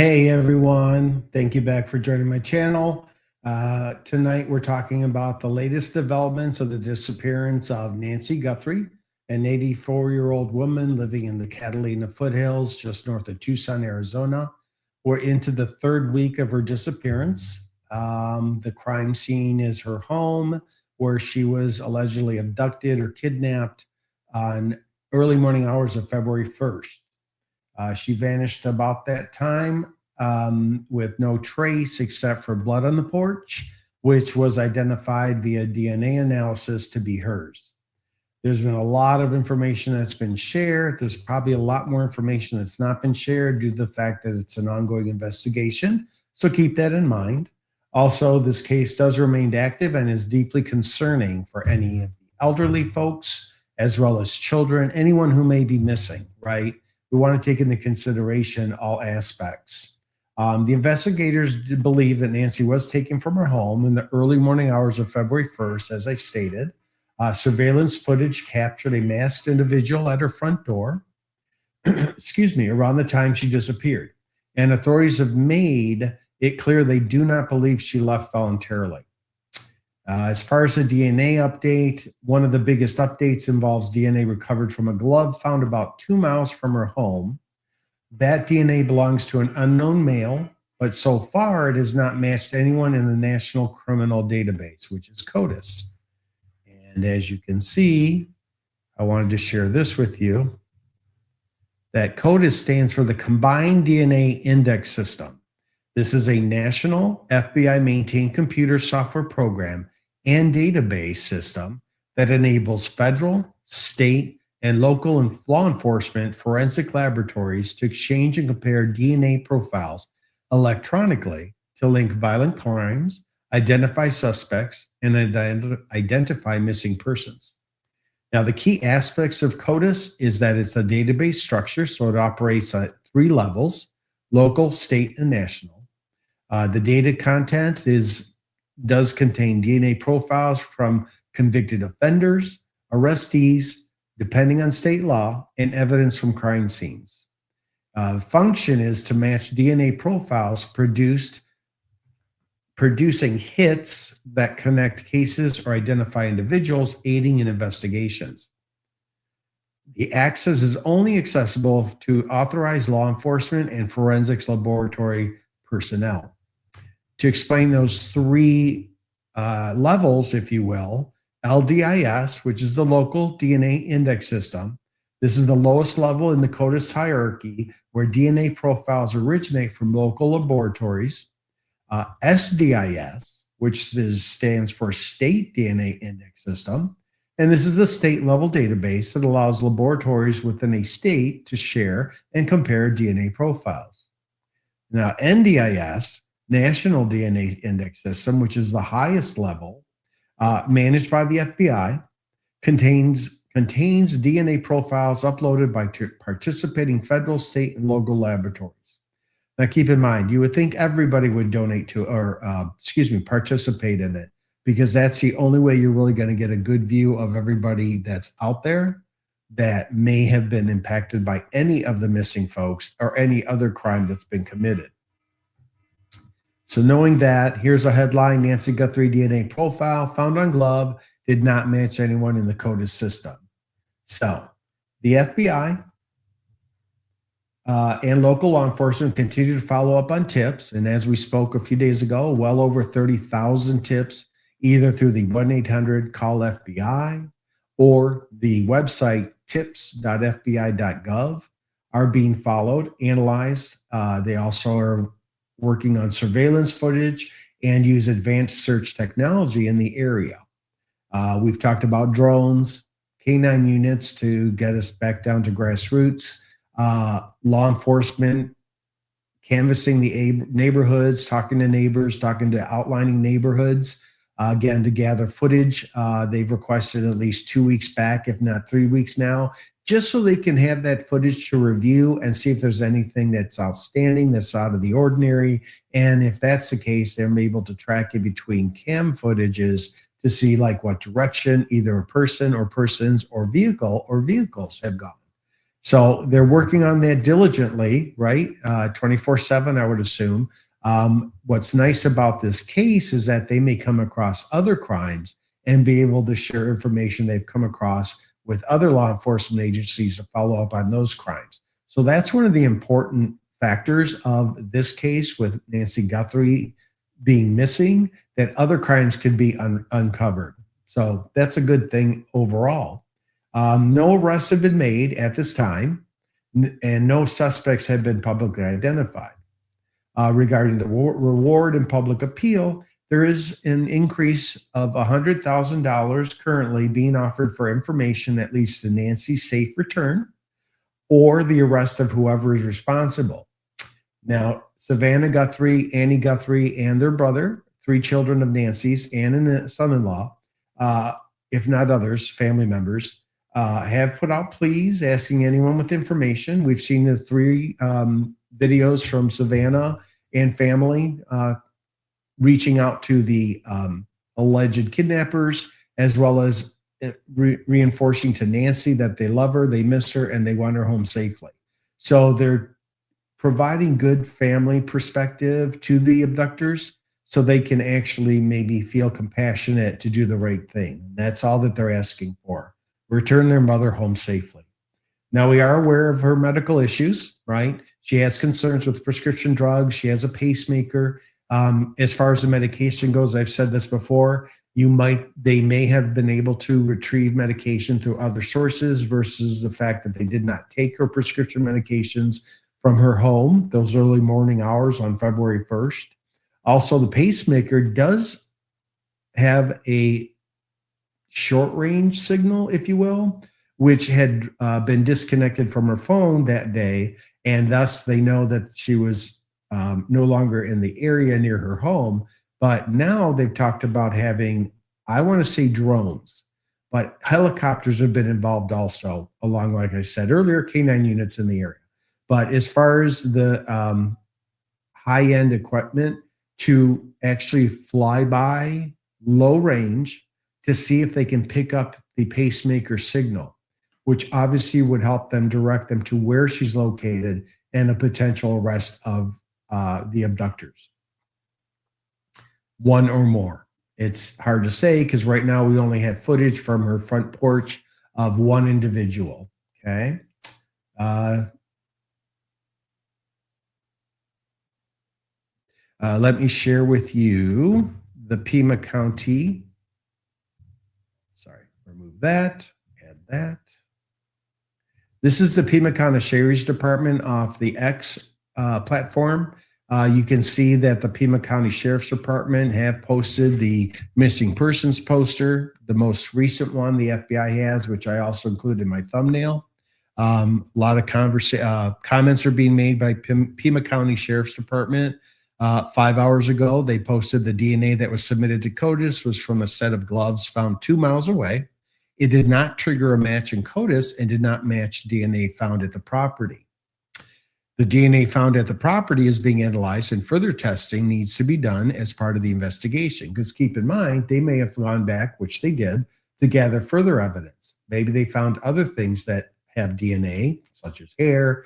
Hey everyone, thank you back for joining my channel. Tonight we're talking about the latest developments of the disappearance of Nancy Guthrie, an 84-year-old woman living in the Catalina Foothills just north of Tucson, Arizona. We're into the third week of her disappearance. The crime scene is her home where she was allegedly abducted or kidnapped on early morning hours of February 1st. She vanished about that time with no trace except for blood on the porch, which was identified via DNA analysis to be hers. There's been a lot of information that's been shared. There's probably a lot more information that's not been shared due to the fact that it's an ongoing investigation. So keep that in mind. Also, this case does remain active and is deeply concerning for any of the elderly folks, as well as children, anyone who may be missing, right? We want to take into consideration all aspects. The investigators believe that Nancy was taken from her home in the early morning hours of February 1st, as I stated. Surveillance footage captured a masked individual at her front door, around the time she disappeared. And authorities have made it clear they do not believe she left voluntarily. As far as the DNA update, one of the biggest updates involves DNA recovered from a glove found about 2 miles from her home. That DNA belongs to an unknown male, but so far it has not matched anyone in the National Criminal Database, which is CODIS. And as you can see, I wanted to share this with you, that CODIS stands for the Combined DNA Index System. This is a national FBI-maintained computer software program and database system that enables federal, state, and local law enforcement forensic laboratories to exchange and compare DNA profiles electronically to link violent crimes, identify suspects, and identify missing persons. Now, the key aspects of CODIS is that it's a database structure, so it operates at 3 levels: local, state, and national. The data content does contain DNA profiles from convicted offenders, arrestees, depending on state law, and evidence from crime scenes. The function is to match DNA profiles producing hits that connect cases or identify individuals, aiding in investigations. The access is only accessible to authorized law enforcement and forensics laboratory personnel. To explain those 3 levels, if you will, LDIS, which is the local DNA index system. This is the lowest level in the CODIS hierarchy, where DNA profiles originate from local laboratories. SDIS, which stands for State DNA Index System. And this is a state level database that allows laboratories within a state to share and compare DNA profiles. Now, NDIS, National DNA Index System, which is the highest level, managed by the FBI, contains DNA profiles uploaded by participating federal, state, and local laboratories. Now, keep in mind, you would think everybody would donate to, or participate in it, because that's the only way you're really going to get a good view of everybody that's out there that may have been impacted by any of the missing folks or any other crime that's been committed. So knowing that, here's a headline: Nancy Guthrie DNA profile found on glove did not match anyone in the CODIS system. So the FBI and local law enforcement continue to follow up on tips. And as we spoke a few days ago, well over 30,000 tips, either through the 1-800-CALL-FBI or the website tips.fbi.gov, are being followed, analyzed. They also are working on surveillance footage and use advanced search technology in the area. We've talked about drones, K9 units to get us back down to grassroots, law enforcement canvassing the neighborhoods, talking to neighbors, talking to outlining neighborhoods, again, to gather footage. They've requested at least 2 weeks back, if not 3 weeks now, just so they can have that footage to review and see if there's anything that's outstanding, that's out of the ordinary. And if that's the case, they're able to track it between cam footages to see like what direction either a person or persons or vehicle or vehicles have gone. So they're working on that diligently, right? 24/7, I would assume. What's nice about this case is that they may come across other crimes and be able to share information they've come across with other law enforcement agencies to follow up on those crimes. So that's one of the important factors of this case with Nancy Guthrie being missing, that other crimes could be uncovered. So that's a good thing overall. No arrests have been made at this time, and no suspects have been publicly identified. Regarding the reward and public appeal, there is an increase of $100,000 currently being offered for information that leads to Nancy's safe return or the arrest of whoever is responsible. Now, Savannah Guthrie, Annie Guthrie, and their brother, 3 children of Nancy's, and a son-in-law, if not others, family members, have put out pleas asking anyone with information. We've seen the 3 videos from Savannah and family reaching out to the alleged kidnappers, as well as reinforcing to Nancy that they love her, they miss her, and they want her home safely. So they're providing good family perspective to the abductors so they can actually maybe feel compassionate to do the right thing. That's all that they're asking for. Return their mother home safely. Now, we are aware of her medical issues, right? She has concerns with prescription drugs. She has a pacemaker. As far as the medication goes, I've said this before, they may have been able to retrieve medication through other sources versus the fact that they did not take her prescription medications from her home those early morning hours on February 1st. Also, the pacemaker does have a short range signal, if you will, which had been disconnected from her phone that day. And thus they know that she was no longer in the area near her home. But now they've talked about having, I want to say drones, but helicopters have been involved also, along, like I said earlier, K9 units in the area. But as far as the high-end equipment to actually fly by low range to see if they can pick up the pacemaker signal, which obviously would help them direct them to where she's located and a potential arrest of the abductors. One or more. It's hard to say because right now we only have footage from her front porch of one individual. Okay. Let me share with you the Pima County. Sorry, remove that, add that. This is the Pima County Sheriff's Department off the X platform. You can see that the Pima County Sheriff's Department have posted the missing persons poster, the most recent one the FBI has, which I also included in my thumbnail. A lot of comments are being made by Pima County Sheriff's Department. 5 hours ago, they posted the DNA that was submitted to CODIS was from a set of gloves found 2 miles away. It did not trigger a match in CODIS and did not match DNA found at the property. The DNA found at the property is being analyzed and further testing needs to be done as part of the investigation. Because keep in mind, they may have gone back, which they did, to gather further evidence. Maybe they found other things that have DNA, such as hair,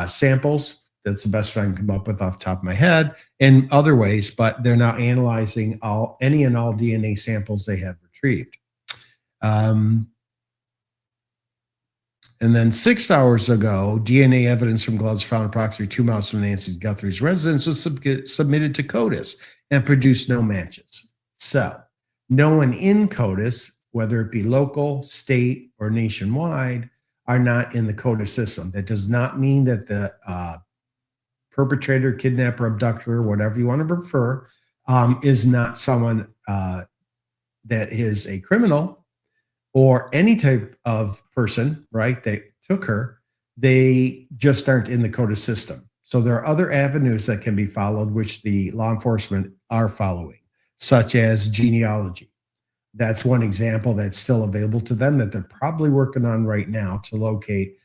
samples. That's the best I can come up with off the top of my head, and other ways, but they're now analyzing any and all DNA samples they have retrieved. And then 6 hours ago, DNA evidence from gloves found approximately 2 miles from Nancy Guthrie's residence was submitted to CODIS and produced no matches. So no one in CODIS, whether it be local, state, or nationwide, are not in the CODIS system. That does not mean that the perpetrator, kidnapper, abductor, whatever you want to prefer, is not someone that is a criminal or any type of person, right, that took her. They just aren't in the CODIS system. So there are other avenues that can be followed, which the law enforcement are following, such as genealogy. That's one example that's still available to them that they're probably working on right now to locate,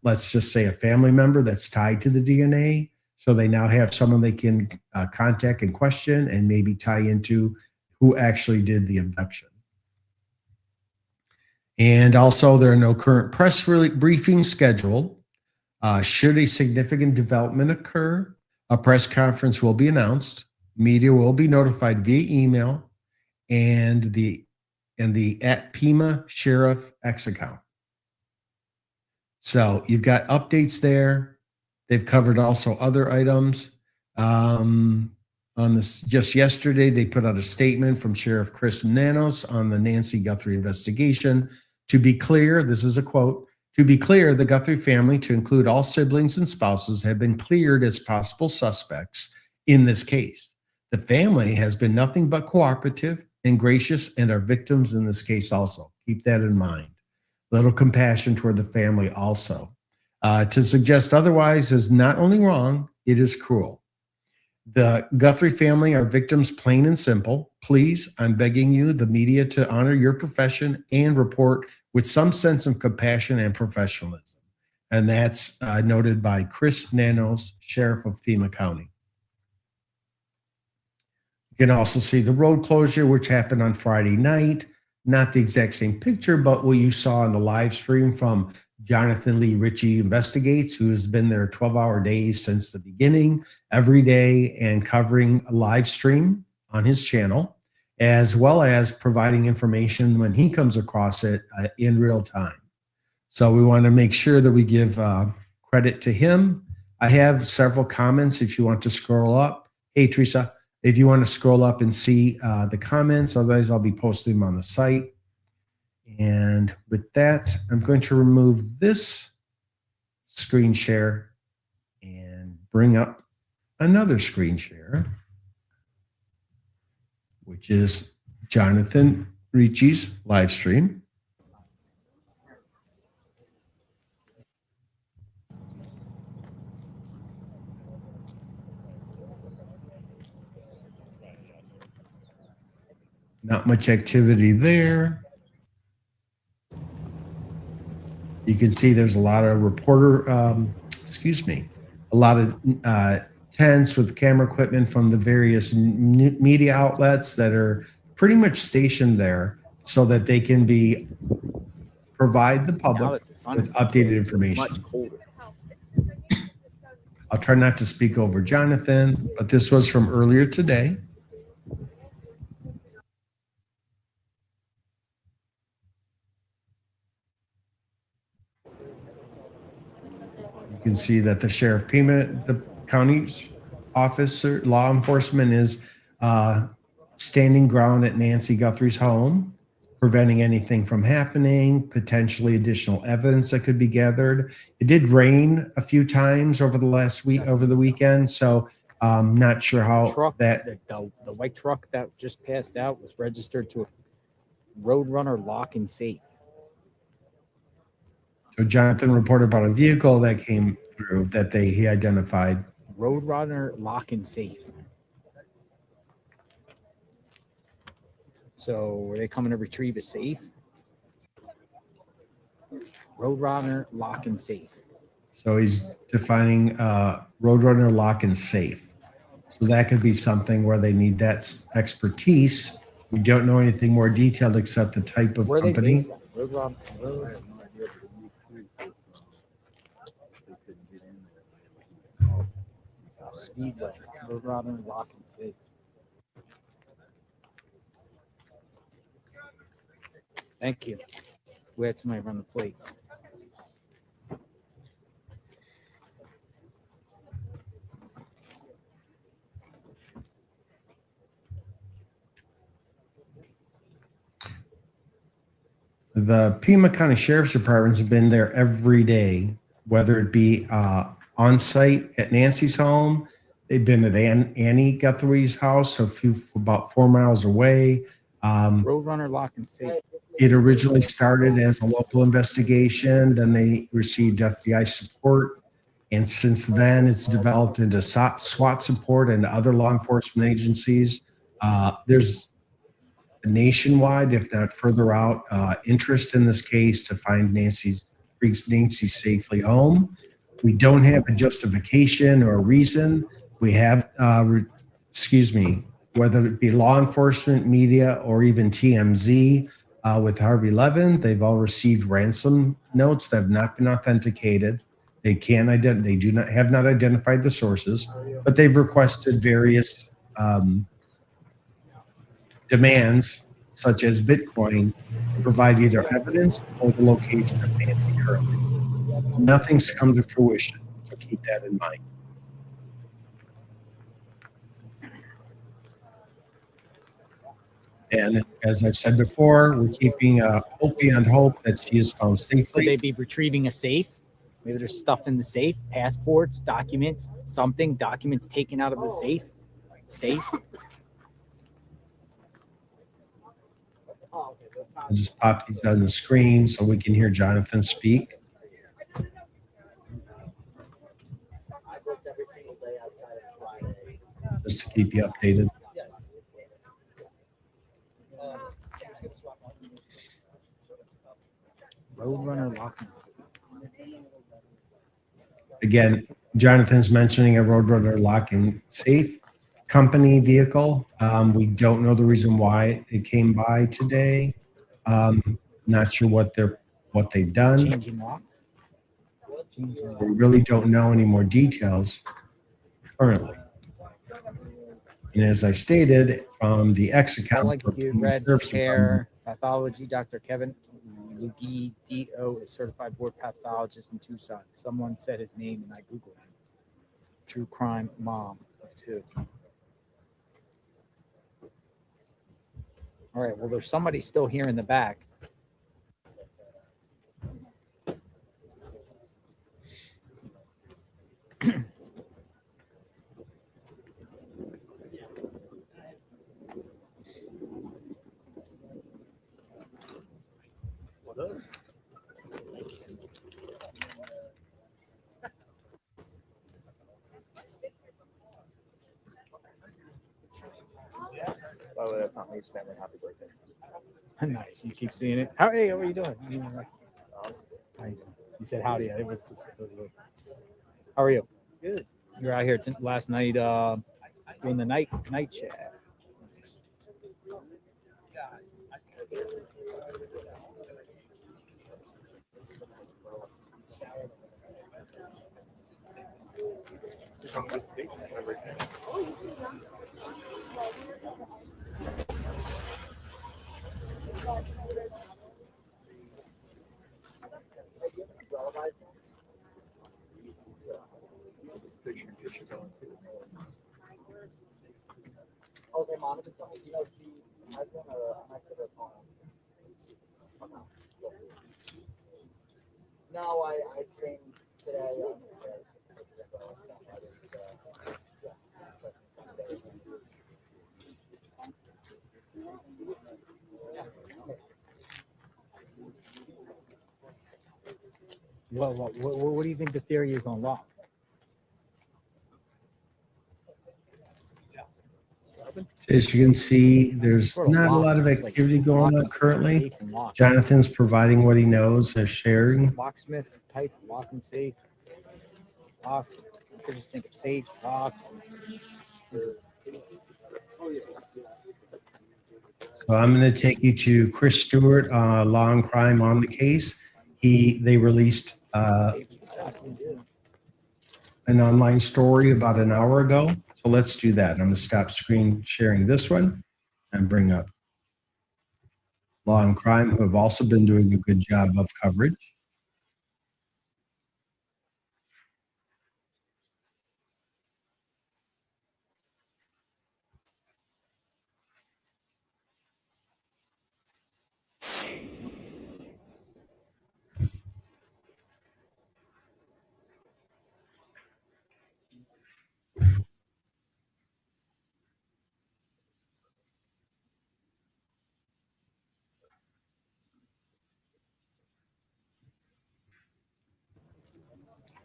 let's just say, a family member that's tied to the DNA. So they now have someone they can contact and question and maybe tie into who actually did the abduction. And also, there are no current press briefings scheduled. Should a significant development occur, a press conference will be announced. Media will be notified via email and the at Pima Sheriff X account. So you've got updates there. They've covered also other items. On this, just yesterday, they put out a statement from Sheriff Chris Nanos on the Nancy Guthrie investigation. To be clear, this is a quote, to be clear, the Guthrie family, to include all siblings and spouses, have been cleared as possible suspects in this case. The family has been nothing but cooperative and gracious and are victims in this case also. Keep that in mind. Little compassion toward the family also. To suggest otherwise is not only wrong, it is cruel. The Guthrie family are victims, plain and simple. Please, I'm begging you, the media, to honor your profession and report with some sense of compassion and professionalism. And that's noted by Chris Nanos, Sheriff of Pima County. You can also see the road closure, which happened on Friday night. Not the exact same picture, but what you saw in the live stream from Jonathan Lee Ritchie Investigates, who has been there 12-hour days since the beginning, every day, and covering a live stream on his channel, as well as providing information when he comes across it in real time. So we want to make sure that we give credit to him. I have several comments if you want to scroll up. Hey, Teresa, if you want to scroll up and see the comments, otherwise I'll be posting them on the site. And with that, I'm going to remove this screen share and bring up another screen share, which is Jonathan Ricci's live stream. Not much activity there. You can see there's a lot of a lot of tents with camera equipment from the various media outlets that are pretty much stationed there so that they can provide the public with updated information. I'll try not to speak over Jonathan, but this was from earlier today. You can see that the Sheriff Pima, the county's officer, law enforcement is standing ground at Nancy Guthrie's home, preventing anything from happening, potentially additional evidence that could be gathered. It did rain a few times over the last week, over the weekend, so not sure how the white truck that just passed out was registered to a Roadrunner lock and safe. So Jonathan reported about a vehicle that came through that he identified. Roadrunner lock and safe. So were they coming to retrieve a safe? Roadrunner lock and safe. So he's defining Roadrunner lock and safe. So that could be something where they need that expertise. We don't know anything more detailed except the type of company. Roadrunner. Speedway, Roadrunner lock and safe. Thank you. We had somebody run the plates. The Pima County Sheriff's Department has been there every day, whether it be on site at Nancy's home. They've been at Annie Guthrie's house, about 4 miles away. Roadrunner lock and safe. It originally started as a local investigation. Then they received FBI support. And since then, it's developed into SWAT support and other law enforcement agencies. There's a nationwide, if not further out, interest in this case to find Nancy safely home. We don't have a justification or a reason. We have, whether it be law enforcement, media, or even TMZ, With Harvey Levin, they've all received ransom notes that have not been authenticated. They have not identified the sources, but they've requested various demands, such as Bitcoin, to provide either evidence or the location of Nancy currently. Nothing's come to fruition, so keep that in mind. And as I've said before, we're keeping hope beyond hope that she is found Could they safely. be retrieving a safe? Maybe there's stuff in the safe, passports, documents, documents taken out of the safe. I'll just pop these on the screen so we can hear Jonathan speak. Just to keep you updated. Roadrunner locking. Again, Jonathan's mentioning a Roadrunner locking safe company vehicle. We don't know the reason why it came by today. Not sure what they've done. Changing locks. We really don't know any more details currently. And as I stated, from the X I account, like to do red hair pathology. Dr. Kevin Lugi, DO, is certified board pathologist in Tucson. Someone said his name and I Googled him. True crime mom of 2. All right. Well, there's somebody still here in the back. Oh, that's not me spamming happy birthday. Nice. You keep seeing it. Hey, how are you doing? How you doing? You said howdy. It was how are you? Good. You were out here last night doing the night chat. Okay, Monica, you know, she has been an active phone. No, I trained today. What do you think the theory is on locks? As you can see, there's not a lot of activity going on currently. Jonathan's providing what he knows and sharing. Locksmith type lock and safe. Lock. I could just think of safes, locks. So I'm going to take you to Chris Stewart, Law and Crime on the case. They released an online story about an hour ago. So let's do that. I'm going to stop screen sharing this one and bring up Law and Crime, who have also been doing a good job of coverage.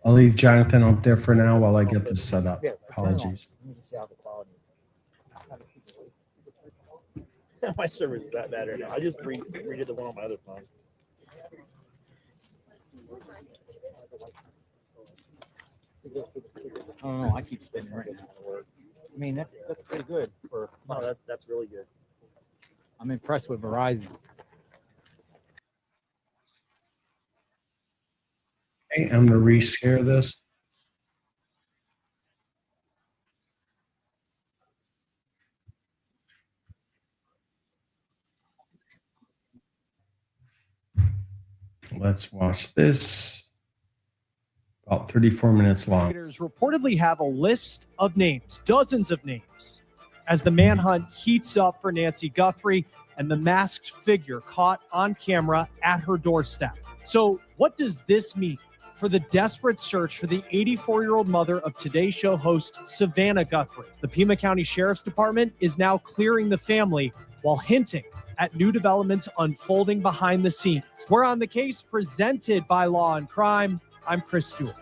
I'll leave Jonathan up there for now while I get this set up. Apologies. Let me just see how the quality. My server's is that bad right now. I just redid the one on my other phone. I don't know. I keep spinning right now. I mean, that's pretty good for. No, that's really good. I'm impressed with Verizon. Okay, I'm going to reshare this. Let's watch this. About 34 minutes long. Reportedly have a list of names, dozens of names, as the manhunt heats up for Nancy Guthrie and the masked figure caught on camera at her doorstep. So what does this mean for the desperate search for the 84-year-old mother of Today Show host Savannah Guthrie? The Pima County Sheriff's Department is now clearing the family while hinting at new developments unfolding behind the scenes. We're on the case presented by Law and Crime. I'm Chris Stewart.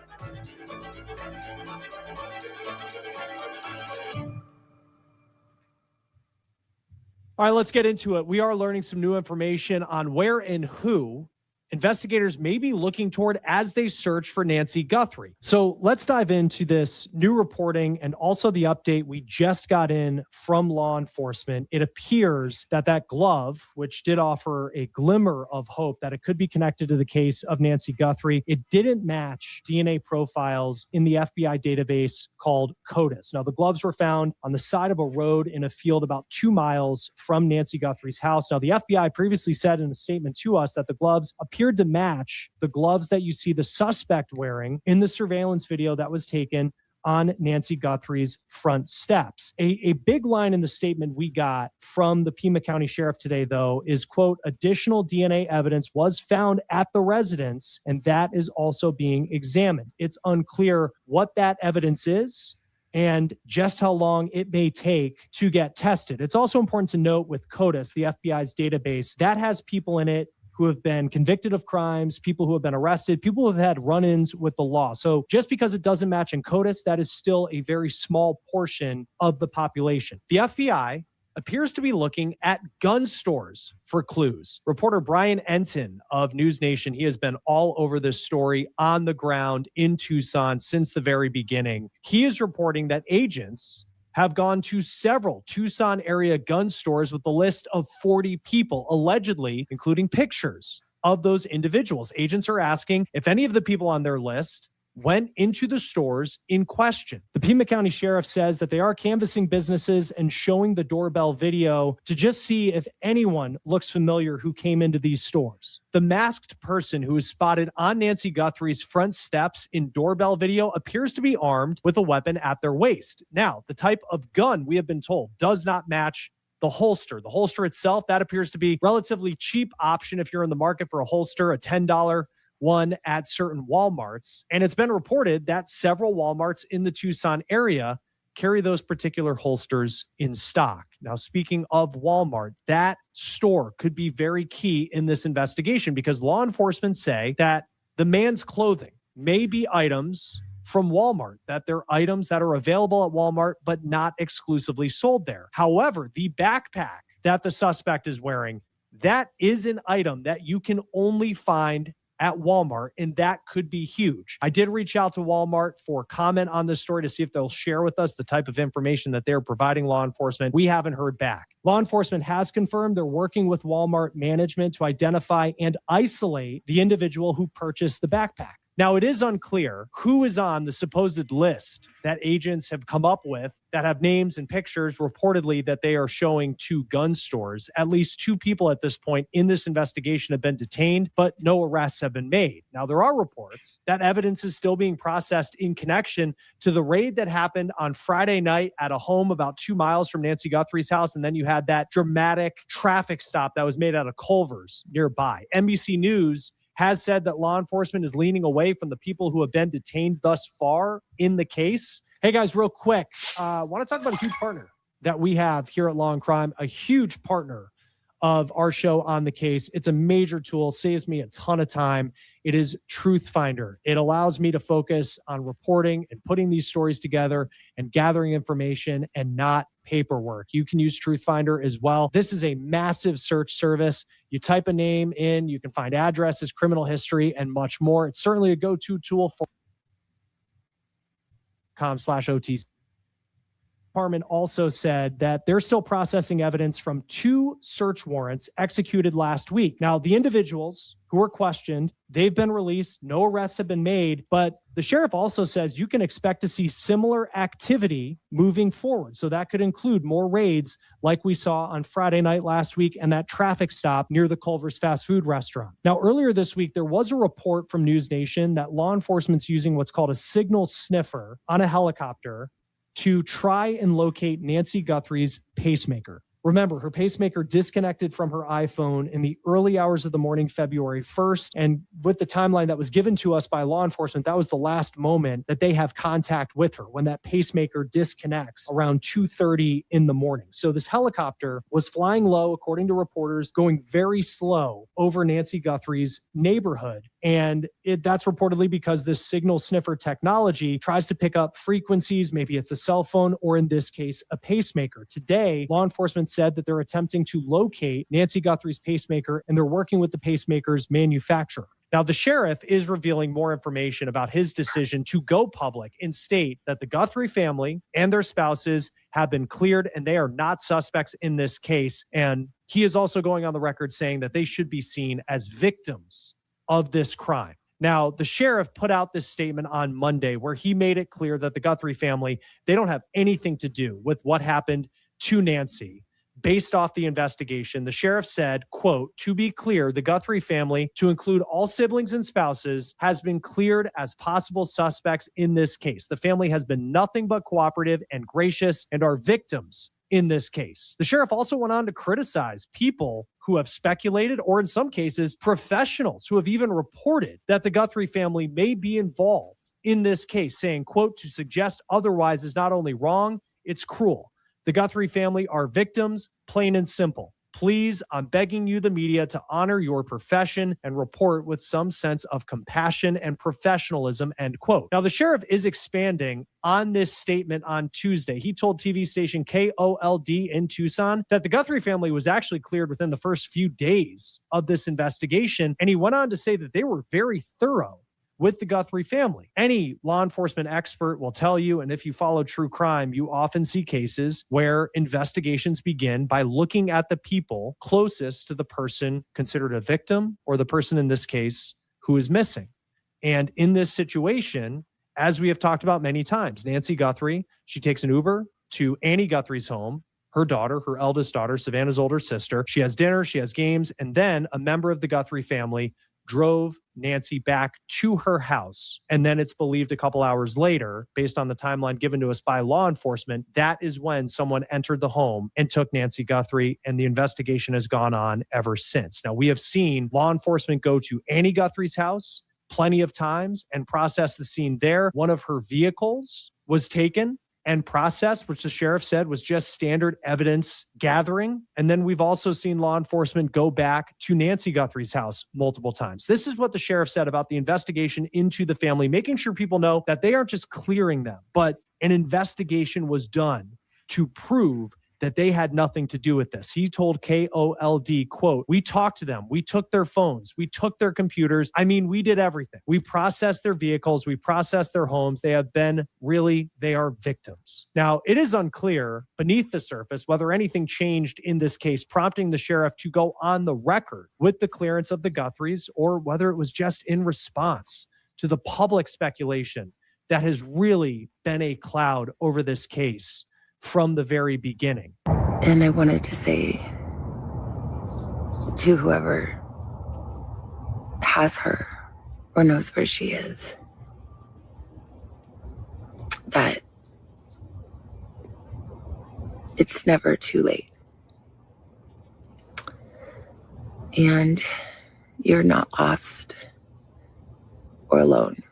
All right, let's get into it. We are learning some new information on where and who investigators may be looking toward as they search for Nancy Guthrie. So let's dive into this new reporting and also the update we just got in from law enforcement. It appears that that glove, which did offer a glimmer of hope that it could be connected to the case of Nancy Guthrie, it didn't match DNA profiles in the FBI database called CODIS. Now, the gloves were found on the side of a road in a field about 2 miles from Nancy Guthrie's house. Now, the FBI previously said in a statement to us that the gloves appeared to match the gloves that you see the suspect wearing in the surveillance video that was taken on Nancy Guthrie's front steps. A big line in the statement we got from the Pima County Sheriff today, though, is, quote, additional DNA evidence was found at the residence, and that is also being examined. It's unclear what that evidence is and just how long it may take to get tested. It's also important to note with CODIS, the FBI's database, that has people in it who have been convicted of crimes, people who have been arrested, people who have had run-ins with the law. So just because it doesn't match in CODIS, that is still a very small portion of the population. The FBI appears to be looking at gun stores for clues. Reporter Brian Enton of News Nation, he has been all over this story on the ground in Tucson since the very beginning. He is reporting that agents have gone to several Tucson area gun stores with a list of 40 people, allegedly, including pictures of those individuals. Agents are asking if any of the people on their list went into the stores in question. The Pima County Sheriff says that they are canvassing businesses and showing the doorbell video to just see if anyone looks familiar who came into these stores. The masked person who is spotted on Nancy Guthrie's front steps in doorbell video appears to be armed with a weapon at their waist. Now, the type of gun, we have been told, does not match the holster. The holster itself, that appears to be relatively cheap option if you're in the market for a holster, a $10 one at certain Walmarts. And it's been reported that several Walmarts in the Tucson area carry those particular holsters in stock. Now, speaking of Walmart, that store could be very key in this investigation because law enforcement say that the man's clothing may be items from Walmart, that they're items that are available at Walmart, but not exclusively sold there. However, the backpack that the suspect is wearing, that is an item that you can only find at Walmart, and that could be huge. I did reach out to Walmart for comment on this story to see if they'll share with us the type of information that they're providing law enforcement. We haven't heard back. Law enforcement has confirmed they're working with Walmart management to identify and isolate the individual who purchased the backpack. Now, it is unclear who is on the supposed list that agents have come up with that have names and pictures reportedly that they are showing to gun stores. At least 2 people at this point in this investigation have been detained, but no arrests have been made. Now, there are reports that evidence is still being processed in connection to the raid that happened on Friday night at a home about 2 miles from Nancy Guthrie's house. And then you had that dramatic traffic stop that was made out of Culver's nearby. NBC News has said that law enforcement is leaning away from the people who have been detained thus far in the case. Hey guys, real quick, I want to talk about a huge partner that we have here at Law and Crime, a huge partner of our show On the Case. It's a major tool, saves me a ton of time. It is Truth Finder. It allows me to focus on reporting and putting these stories together and gathering information and not paperwork. You can use Truth Finder as well. This is a massive search service. You type a name in, you can find addresses, criminal history, and much more. It's certainly a go-to tool for .com/OTC. Department also said that they're still processing evidence from 2 search warrants executed last week. Now, the individuals who were questioned, they've been released. No arrests have been made. But the sheriff also says you can expect to see similar activity moving forward. So that could include more raids like we saw on Friday night last week and that traffic stop near the Culver's fast food restaurant. Now, earlier this week, there was a report from News Nation that law enforcement's using what's called a signal sniffer on a helicopter to try and locate Nancy Guthrie's pacemaker. Remember, her pacemaker disconnected from her iPhone in the early hours of the morning, February 1st. And with the timeline that was given to us by law enforcement, that was the last moment that they have contact with her, when that pacemaker disconnects around 2:30 in the morning. So this helicopter was flying low, according to reporters, going very slow over Nancy Guthrie's neighborhood. And that's reportedly because this signal sniffer technology tries to pick up frequencies. Maybe it's a cell phone, or in this case, a pacemaker. Today, law enforcement said that they're attempting to locate Nancy Guthrie's pacemaker, and they're working with the pacemaker's manufacturer. Now, the sheriff is revealing more information about his decision to go public and state that the Guthrie family and their spouses have been cleared and they are not suspects in this case. And he is also going on the record saying that they should be seen as victims of this crime. Now, the sheriff put out this statement on Monday where he made it clear that the Guthrie family, they don't have anything to do with what happened to Nancy. Based off the investigation, the sheriff said, quote, "To be clear, the Guthrie family, to include all siblings and spouses, has been cleared as possible suspects in this case. The family has been nothing but cooperative and gracious and are victims in this case." The sheriff also went on to criticize people who have speculated, or in some cases, professionals who have even reported that the Guthrie family may be involved in this case, saying, quote, "To suggest otherwise is not only wrong, it's cruel. The Guthrie family are victims, plain and simple. Please, I'm begging you, the media, to honor your profession and report with some sense of compassion and professionalism," end quote. Now, the sheriff is expanding on this statement on Tuesday. He told TV station KOLD in Tucson that the Guthrie family was actually cleared within the first few days of this investigation. And he went on to say that they were very thorough with the Guthrie family. Any law enforcement expert will tell you, and if you follow true crime, you often see cases where investigations begin by looking at the people closest to the person considered a victim, or the person in this case who is missing. And in this situation, as we have talked about many times, Nancy Guthrie, she takes an Uber to Annie Guthrie's home, her daughter, her eldest daughter, Savannah's older sister. She has dinner, she has games, and then a member of the Guthrie family drove Nancy back to her house. And then it's believed a couple hours later, based on the timeline given to us by law enforcement, that is when someone entered the home and took Nancy Guthrie, and the investigation has gone on ever since. Now, we have seen law enforcement go to Annie Guthrie's house plenty of times and process the scene there. One of her vehicles was taken and processed, which the sheriff said was just standard evidence gathering. And then we've also seen law enforcement go back to Nancy Guthrie's house multiple times. This is what the sheriff said about the investigation into the family, making sure people know that they aren't just clearing them, but an investigation was done to prove that they had nothing to do with this. He told KOLD, quote, "We talked to them. We took their phones. We took their computers. I mean, we did everything. We processed their vehicles. We processed their homes. They are victims." Now, it is unclear beneath the surface whether anything changed in this case, prompting the sheriff to go on the record with the clearance of the Guthries, or whether it was just in response to the public speculation that has really been a cloud over this case from the very beginning. And I wanted to say to whoever has her or knows where she is that it's never too late. And you're not lost or alone.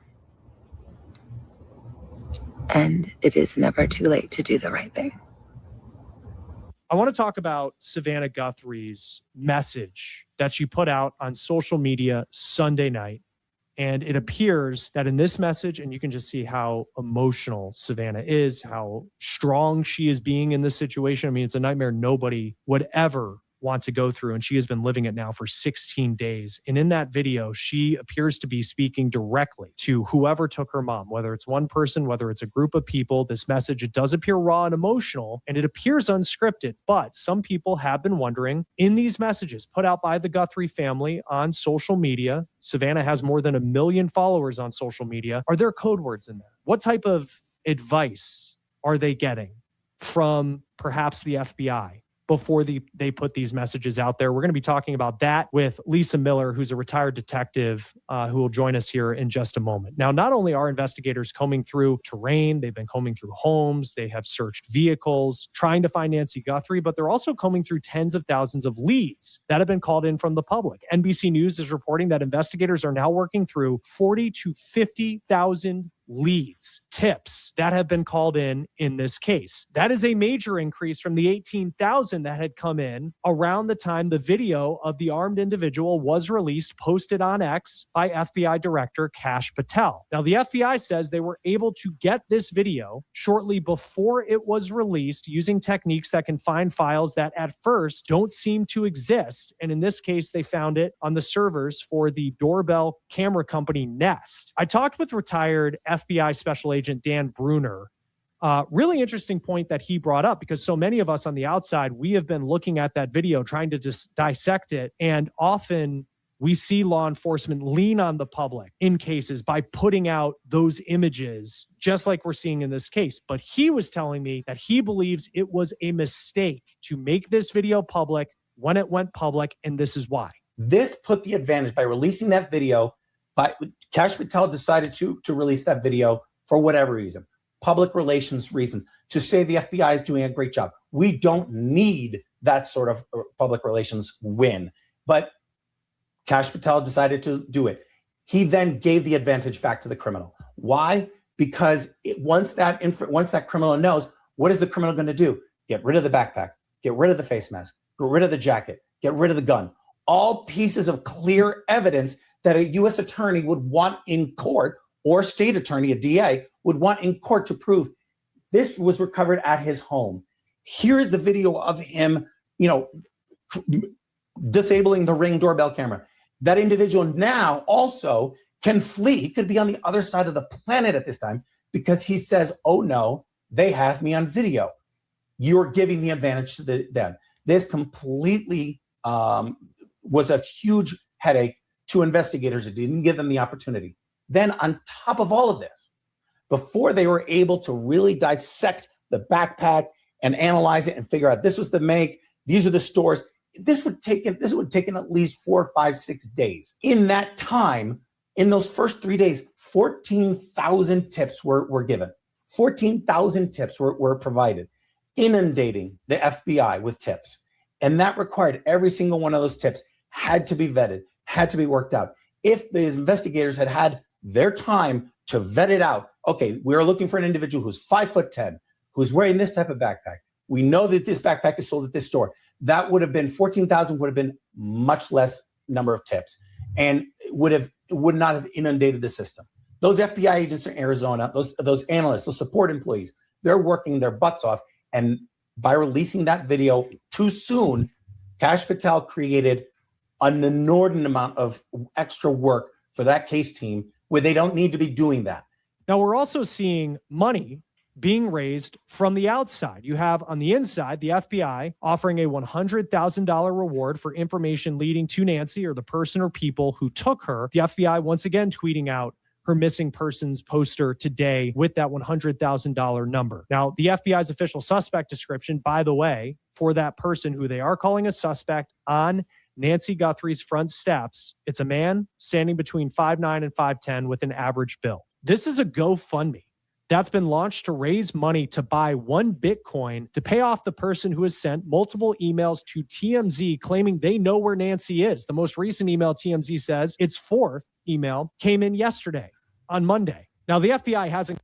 And it is never too late to do the right thing. I want to talk about Savannah Guthrie's message that she put out on social media Sunday night. And it appears that in this message, and you can just see how emotional Savannah is, how strong she is being in this situation. I mean, it's a nightmare nobody would ever want to go through, and she has been living it now for 16 days. And in that video, she appears to be speaking directly to whoever took her mom, whether it's one person, whether it's a group of people. This message, it does appear raw and emotional, and it appears unscripted, but some people have been wondering, in these messages put out by the Guthrie family on social media, Savannah has more than 1 million followers on social media, are there code words in there? What type of advice are they getting from perhaps the FBI before they put these messages out there? We're going to be talking about that with Lisa Miller, who's a retired detective who will join us here in just a moment. Now, not only are investigators combing through terrain, they've been combing through homes, they have searched vehicles, trying to find Nancy Guthrie, but they're also combing through tens of thousands of leads that have been called in from the public. NBC News is reporting that investigators are now working through 40 to 50,000 leads, tips that have been called in this case. That is a major increase from the 18,000 that had come in around the time the video of the armed individual was released, posted on X by FBI Director Kash Patel. Now, the FBI says they were able to get this video shortly before it was released using techniques that can find files that at first don't seem to exist. And in this case, they found it on the servers for the doorbell camera company Nest. I talked with retired FBI Special Agent Dan Bruner. Really interesting point that he brought up, because so many of us on the outside, we have been looking at that video, trying to just dissect it. And often we see law enforcement lean on the public in cases by putting out those images, just like we're seeing in this case. But he was telling me that he believes it was a mistake to make this video public when it went public. And this is why. This put the advantage by releasing that video. But Kash Patel decided to release that video for whatever reason, public relations reasons, to say the FBI is doing a great job. We don't need that sort of public relations win. But Kash Patel decided to do it. He then gave the advantage back to the criminal. Why? Because once that criminal knows, what is the criminal going to do? Get rid of the backpack, get rid of the face mask, get rid of the jacket, get rid of the gun. All pieces of clear evidence that a U.S. attorney would want in court, or state attorney, a DA, would want in court to prove this was recovered at his home. Here's the video of him, disabling the Ring doorbell camera. That individual now also can flee. He could be on the other side of the planet at this time, because he says, oh no, they have me on video. You're giving the advantage to them. This completely was a huge headache to investigators. It didn't give them the opportunity. Then on top of all of this, before they were able to really dissect the backpack and analyze it and figure out this was the make, these are the stores, this would take at least 4, 5, 6 days. In that time, in those first 3 days, 14,000 tips were given. 14,000 tips were provided, inundating the FBI with tips. And that required every single one of those tips had to be vetted, had to be worked out. If the investigators had their time to vet it out, okay, we're looking for an individual who's 5'10", who's wearing this type of backpack. We know that this backpack is sold at this store. That would have been 14,000, would have been much less number of tips, and would not have inundated the system. Those FBI agents in Arizona, those analysts, those support employees, they're working their butts off. And by releasing that video too soon, Kash Patel created an inordinate amount of extra work for that case team where they don't need to be doing that. Now, we're also seeing money being raised from the outside. You have on the inside, the FBI offering a $100,000 reward for information leading to Nancy or the person or people who took her. The FBI once again tweeting out her missing persons poster today with that $100,000 number. Now, the FBI's official suspect description, by the way, for that person who they are calling a suspect on Nancy Guthrie's front steps, it's a man standing between 5'9" and 5'10" with an average build. This is a GoFundMe that's been launched to raise money to buy 1 Bitcoin to pay off the person who has sent multiple emails to TMZ claiming they know where Nancy is. The most recent email, TMZ says, its 4th email came in yesterday on Monday. Now, the FBI hasn't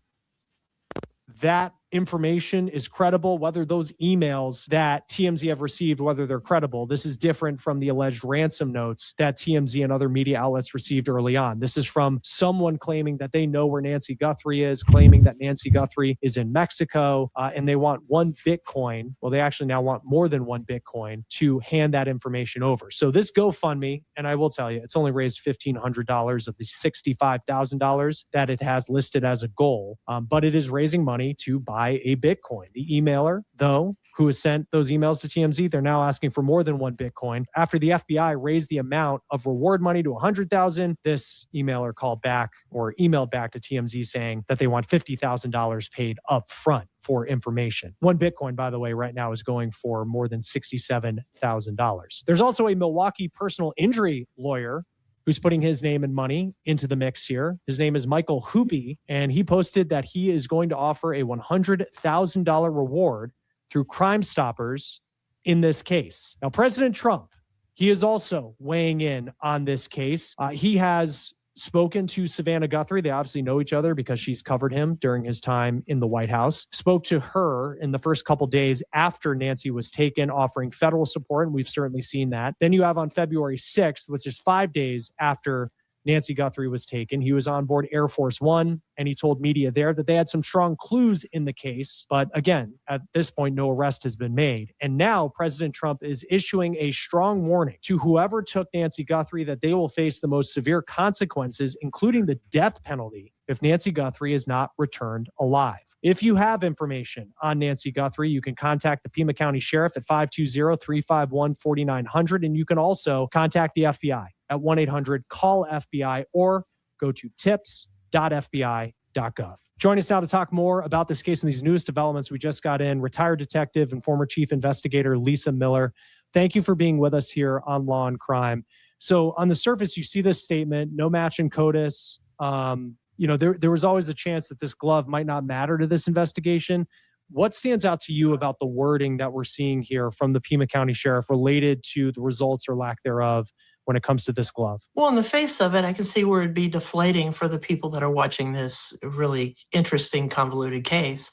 that information is credible, whether those emails that TMZ have received, whether they're credible. This is different from the alleged ransom notes that TMZ and other media outlets received early on. This is from someone claiming that they know where Nancy Guthrie is, claiming that Nancy Guthrie is in Mexico, and they want 1 Bitcoin. Well, they actually now want more than 1 Bitcoin to hand that information over. So this GoFundMe, and I will tell you, it's only raised $1,500 of the $65,000 that it has listed as a goal, but it is raising money to buy a Bitcoin. The emailer, though, who has sent those emails to TMZ, they're now asking for more than 1 Bitcoin. After the FBI raised the amount of reward money to $100,000, this emailer called back or emailed back to TMZ saying that they want $50,000 paid up front for information. 1 Bitcoin, by the way, right now is going for more than $67,000. There's also a Milwaukee personal injury lawyer who's putting his name and money into the mix here. His name is Michael Hoopy, and he posted that he is going to offer a $100,000 reward through Crime Stoppers in this case. Now, President Trump, he is also weighing in on this case. He has spoken to Savannah Guthrie. They obviously know each other because she's covered him during his time in the White House. Spoke to her in the first couple days after Nancy was taken, offering federal support, and we've certainly seen that. Then you have on February 6th, which is 5 days after Nancy Guthrie was taken. He was on board Air Force One, and he told media there that they had some strong clues in the case. But again, at this point, no arrest has been made. And now President Trump is issuing a strong warning to whoever took Nancy Guthrie that they will face the most severe consequences, including the death penalty, if Nancy Guthrie is not returned alive. If you have information on Nancy Guthrie, you can contact the Pima County Sheriff at 520-351-4900. And you can also contact the FBI at 1-800-CALL-FBI or go to tips.fbi.gov. Join us now to talk more about this case and these newest developments. We just got in retired detective and former chief investigator Lisa Miller. Thank you for being with us here on Law and Crime. So on the surface, you see this statement, no match in CODIS. There was always a chance that this glove might not matter to this investigation. What stands out to you about the wording that we're seeing here from the Pima County Sheriff related to the results or lack thereof when it comes to this glove? Well, in the face of it, I can see where it'd be deflating for the people that are watching this really interesting, convoluted case.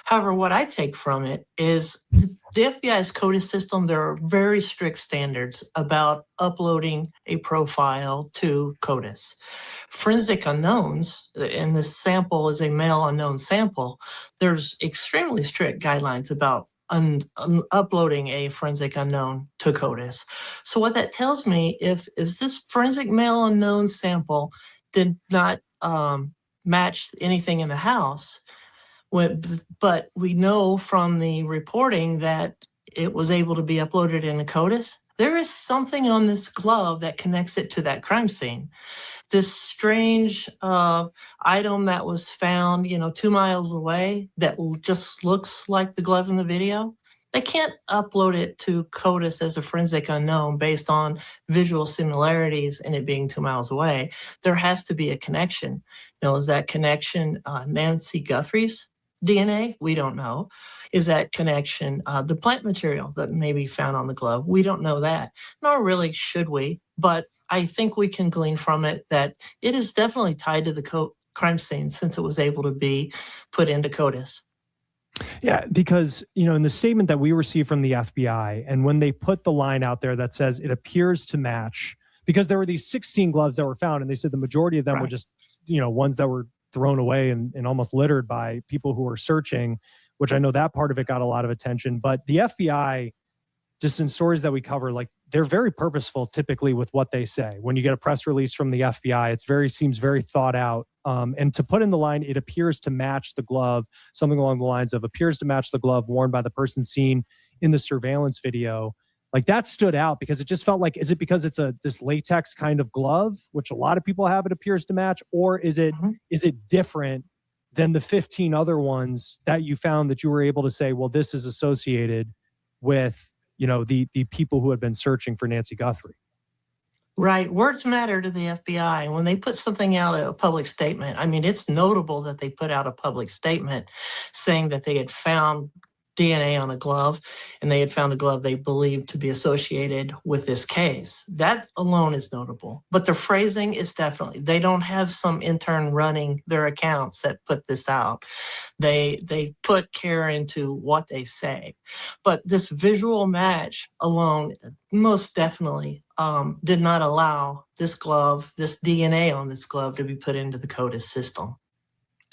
However, what I take from it is the FBI's CODIS system, there are very strict standards about uploading a profile to CODIS. Forensic unknowns, and this sample is a male unknown sample, there's extremely strict guidelines about uploading a forensic unknown to CODIS. So what that tells me, if this forensic male unknown sample did not match anything in the house, but we know from the reporting that it was able to be uploaded in a CODIS, there is something on this glove that connects it to that crime scene. This strange item that was found, 2 miles away that just looks like the glove in the video, they can't upload it to CODIS as a forensic unknown based on visual similarities and it being 2 miles away. There has to be a connection. Is that connection Nancy Guthrie's DNA? We don't know. Is that connection the plant material that may be found on the glove? We don't know that, nor really should we, but I think we can glean from it that it is definitely tied to the crime scene since it was able to be put into CODIS. Yeah, because, in the statement that we received from the FBI, and when they put the line out there that says it appears to match, because there were these 16 gloves that were found, and they said the majority of them were just, ones that were thrown away and almost littered by people who were searching, which I know that part of it got a lot of attention. But the FBI, just in stories that we cover, they're very purposeful typically with what they say. When you get a press release from the FBI, seems very thought out. And to put in the line, it appears to match the glove, something along the lines of appears to match the glove worn by the person seen in the surveillance video. That stood out because it just felt like, is it because it's this latex kind of glove, which a lot of people have, it appears to match, or is it different than the 15 other ones that you found that you were able to say, well, this is associated with the people who had been searching for Nancy Guthrie? Right. Words matter to the FBI. And when they put something out, a public statement, it's notable that they put out a public statement saying that they had found DNA on a glove, and they had found a glove they believed to be associated with this case. That alone is notable. But the phrasing is definitely, they don't have some intern running their accounts that put this out. They put care into what they say. But this visual match alone most definitely did not allow this glove, this DNA on this glove, to be put into the CODIS system.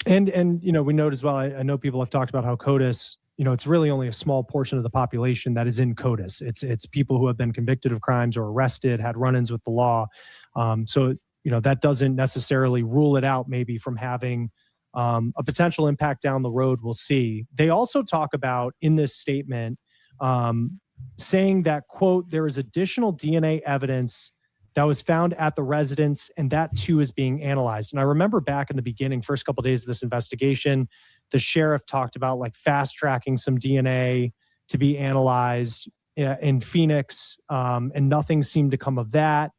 And you know, we note as well, I know people have talked about how CODIS, you know, it's really only a small portion of the population that is in CODIS. It's people who have been convicted of crimes or arrested, had run-ins with the law. So, you know, that doesn't necessarily rule it out maybe from having a potential impact down the road. We'll see. They also talk about in this statement saying that, quote, there is additional DNA evidence that was found at the residence, and that too is being analyzed. And I remember back in the beginning, first couple of days of this investigation, the sheriff talked about like fast tracking some DNA to be analyzed in Phoenix, and nothing seemed to come of that.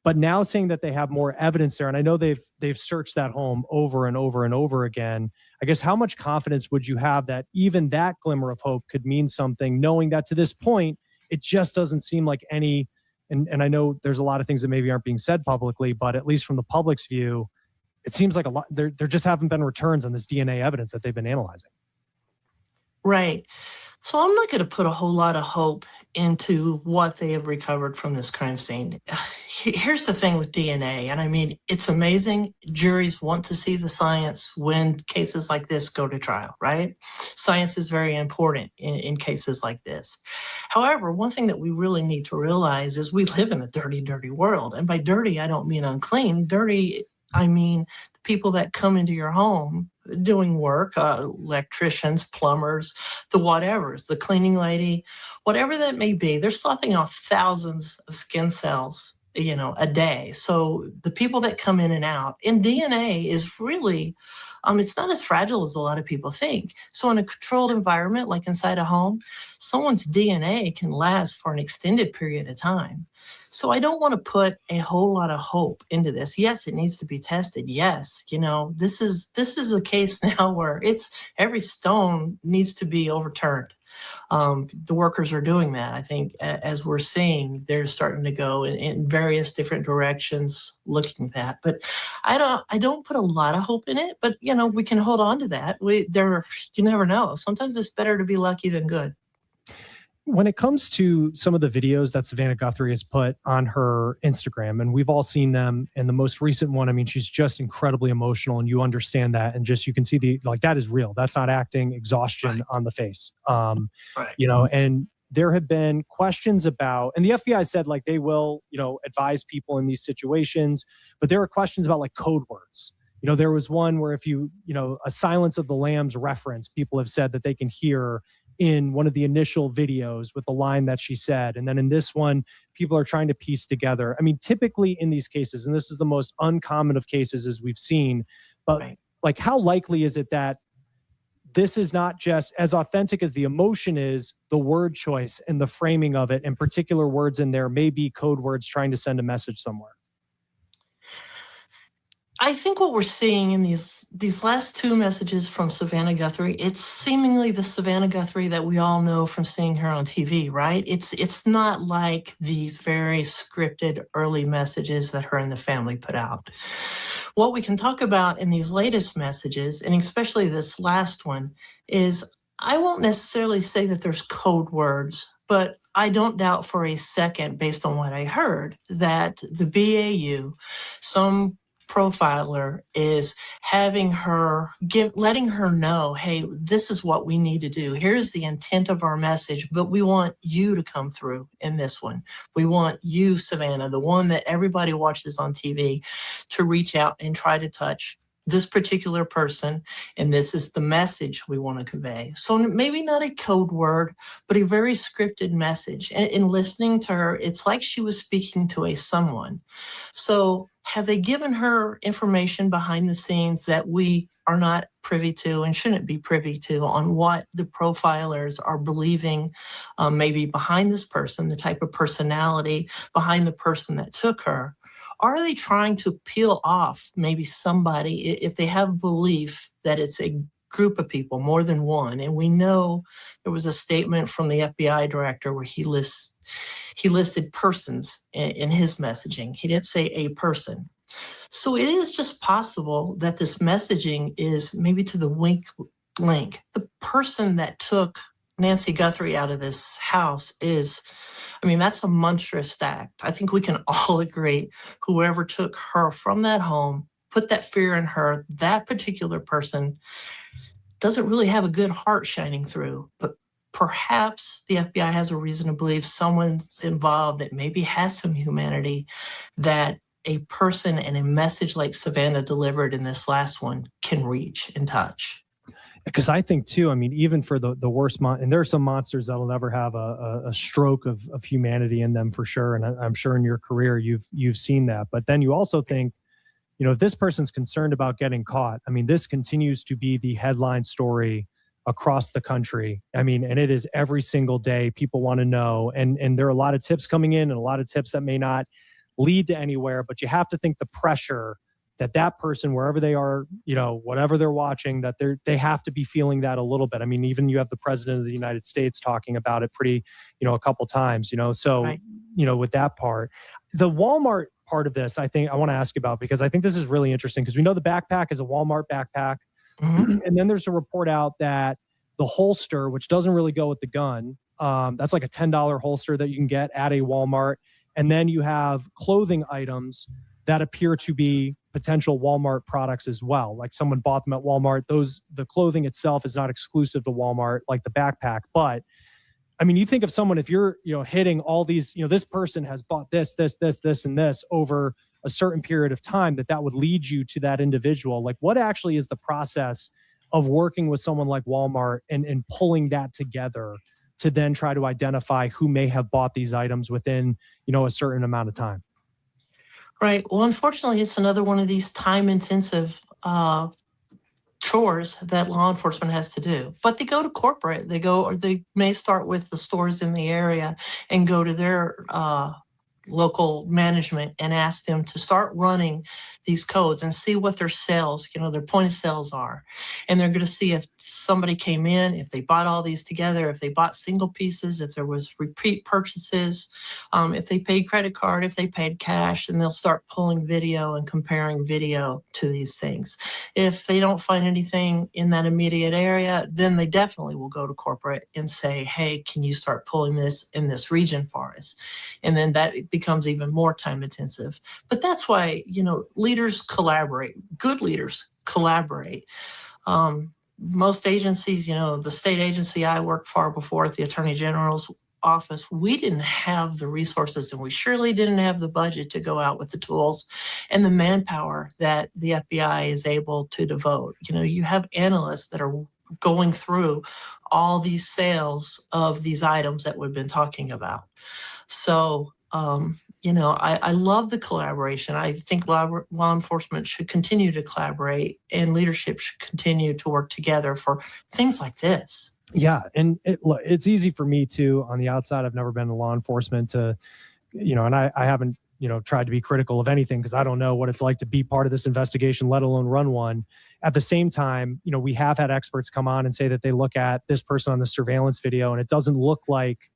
But now saying that they have more evidence there, and I know they've searched that home over and over and over again. I guess how much confidence would you have that even that glimmer of hope could mean something, knowing that to this point it just doesn't seem like any. And I know there's a lot of things that maybe aren't being said publicly, but at least from the public's view, it seems like a lot. There just haven't been returns on this DNA evidence that they've been analyzing. Right. So I'm not going to put a whole lot of hope into what they have recovered from this crime scene. Here's the thing with DNA, and I mean, it's amazing. Juries want to see the science when cases like this go to trial, right? Science is very important in cases like this. However, one thing that we really need to realize is we live in a dirty, dirty world. And by dirty, I don't mean unclean. Dirty, I mean the people that come into your home doing work, electricians, plumbers, the whatevers, the cleaning lady, whatever that may be, they're slopping off thousands of skin cells, you know, a day. So the people that come in and out, and DNA is really, it's not as fragile as a lot of people think. So in a controlled environment, like inside a home, someone's DNA can last for an extended period of time. So I don't want to put a whole lot of hope into this. Yes, it needs to be tested. Yes, you know, this is a case now where it's every stone needs to be overturned. The workers are doing that. I think as we're seeing, they're starting to go in various different directions looking at that. But I don't put a lot of hope in it, but you know, we can hold on to that. You never know. Sometimes it's better to be lucky than good. When it comes to some of the videos that Savannah Guthrie has put on her Instagram, and we've all seen them, and the most recent one, I mean, she's just incredibly emotional, and you understand that, and just you can see that is real. That's not acting, exhaustion on the face. You know, and there have been questions about, and the FBI said like they will, you know, advise people in these situations, but there are questions about like code words. You know, there was one where if you know, a Silence of the Lambs reference, people have said that they can hear in one of the initial videos with the line that she said. And then in this one, people are trying to piece together. I mean, typically in these cases, and this is the most uncommon of cases as we've seen, but like how likely is it that this is not just as authentic as the emotion is, the word choice and the framing of it and particular words in there may be code words trying to send a message somewhere? I think what we're seeing in these last two messages from Savannah Guthrie, it's seemingly the Savannah Guthrie that we all know from seeing her on TV, right? It's not like these very scripted early messages that her and the family put out. What we can talk about in these latest messages, and especially this last one, is I won't necessarily say that there's code words, but I don't doubt for a second, based on what I heard, that the BAU, some profiler is having her letting her know, hey, this is what we need to do. Here's the intent of our message, but we want you to come through in this one. We want you, Savannah, the one that everybody watches on TV, to reach out and try to touch this particular person, and this is the message we want to convey. So maybe not a code word, but a very scripted message. And in listening to her, it's like she was speaking to a someone. So have they given her information behind the scenes that we are not privy to and shouldn't be privy to on what the profilers are believing maybe behind this person, the type of personality behind the person that took her? Are they trying to peel off maybe somebody if they have belief that it's a group of people, more than one. And we know there was a statement from the FBI director where he listed persons in his messaging. He didn't say a person. So it is just possible that this messaging is maybe to the weak link. The person that took Nancy Guthrie out of this house is, I mean, that's a monstrous act. I think we can all agree whoever took her from that home, put that fear in her, that particular person doesn't really have a good heart shining through. But perhaps the FBI has a reason to believe someone's involved that maybe has some humanity, that a person and a message like Savannah delivered in this last one can reach and touch. Because I think too, I mean, even for the worst and there are some monsters that'll never have a stroke of humanity in them for sure. And I'm sure in your career you've seen that. But then you also think, you know, if this person's concerned about getting caught, I mean, this continues to be the headline story across the country. I mean, and it is every single day. People want to know, and there are a lot of tips coming in, and a lot of tips that may not lead to anywhere. But you have to think the pressure that person, wherever they are, you know, whatever they're watching, that they have to be feeling that a little bit. I mean, even you have the president of the United States talking about it pretty, you know, a couple times, you know, so, right. You know, with that part, the Walmart part of this, I think I want to ask you about, because I think this is really interesting, because we know the backpack is a Walmart backpack. Mm-hmm. And then there's a report out that the holster, which doesn't really go with the gun, that's like a $10 holster that you can get at a Walmart. And then you have clothing items that appear to be potential Walmart products as well. Like someone bought them at Walmart. The clothing itself is not exclusive to Walmart, like the backpack. But I mean, you think of someone, if you're, you know, hitting all these, you know, this person has bought this, and this over a certain period of time, that would lead you to that individual. Like, what actually is the process of working with someone like Walmart and pulling that together to then try to identify who may have bought these items within, you know, a certain amount of time? Right. Well, unfortunately, it's another one of these time-intensive chores that law enforcement has to do. But they go to corporate. They may start with the stores in the area and go to their local management and ask them to start running these codes and see what their sales, you know, their point of sales are. And they're going to see if somebody came in, if they bought all these together, if they bought single pieces, if there was repeat purchases, if they paid credit card, if they paid cash, and they'll start pulling video and comparing video to these things. If they don't find anything in that immediate area, then they definitely will go to corporate and say, hey, can you start pulling this in this region for us? And then that becomes even more time intensive. But that's why, you know, leaders collaborate. Good leaders collaborate. Most agencies, you know, the state agency I worked for before at the Attorney General's office, we didn't have the resources, and we surely didn't have the budget to go out with the tools and the manpower that the FBI is able to devote. You know, you have analysts that are going through all these sales of these items that we've been talking about. So, you know, I love the collaboration. I think law enforcement should continue to collaborate, and leadership should continue to work together for things like this. Yeah. And it's easy for me too, on the outside. I've never been in law enforcement to, you know, and I haven't, you know, tried to be critical of anything, because I don't know what it's like to be part of this investigation, let alone run one. At the same time, you know, we have had experts come on and say that they look at this person on the surveillance video and it doesn't look like,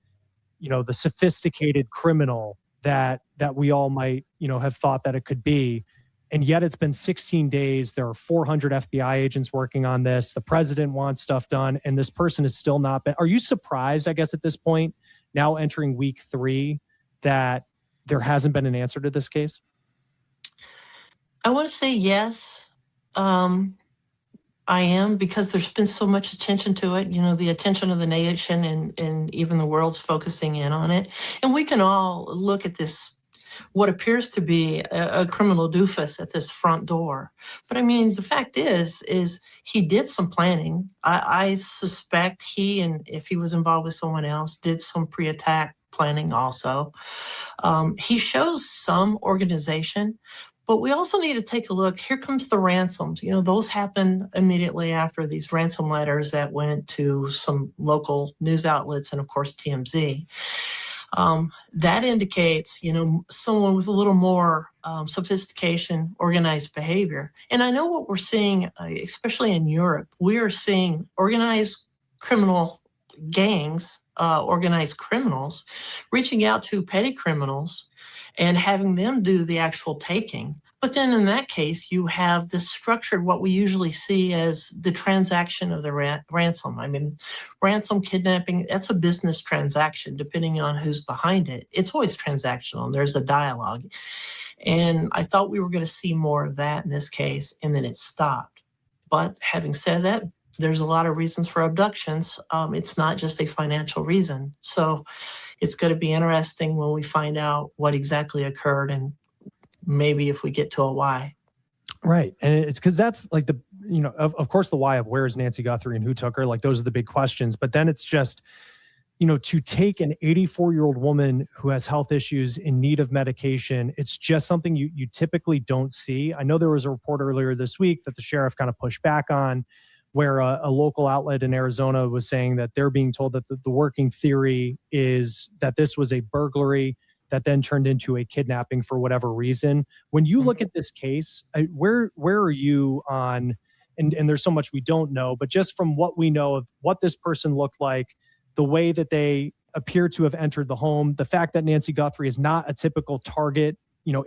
you know, the sophisticated criminal that we all might, you know, have thought that it could be. And yet it's been 16 days. There are 400 FBI agents working on this. The president wants stuff done, and this person has still not been. Are you surprised, I guess, at this point, now entering week 3, that there hasn't been an answer to this case? I want to say yes. I am, because there's been so much attention to it. You know, the attention of the nation and even the world's focusing in on it. And we can all look at this, what appears to be a criminal doofus at this front door. But I mean, the fact is he did some planning. I suspect he, and if he was involved with someone else, did some pre-attack planning also. He shows some organization. But we also need to take a look. Here comes the ransoms. You know, those happened immediately after these ransom letters that went to some local news outlets and, of course, TMZ. That indicates, someone with a little more sophistication, organized behavior. And I know what we're seeing, especially in Europe, we are seeing organized criminal gangs, organized criminals, reaching out to petty criminals and having them do the actual taking. But then in that case, you have this structured, what we usually see as the transaction of the ransom. I mean, ransom kidnapping, that's a business transaction, depending on who's behind it. It's always transactional, and there's a dialogue. And I thought we were going to see more of that in this case, and then it stopped. But having said that, there's a lot of reasons for abductions. It's not just a financial reason. So it's going to be interesting when we find out what exactly occurred, and maybe if we get to a why. Right. And it's because that's like of course, the why of where is Nancy Guthrie and who took her, like those are the big questions. But then it's just, to take an 84-year-old woman who has health issues in need of medication, it's just something you typically don't see. I know there was a report earlier this week that the sheriff kind of pushed back on, where a local outlet in Arizona was saying that they're being told that the working theory is that this was a burglary that then turned into a kidnapping for whatever reason. When you look at this case, where are you on, and there's so much we don't know, but just from what we know of what this person looked like, the way that they appear to have entered the home, the fact that Nancy Guthrie is not a typical target,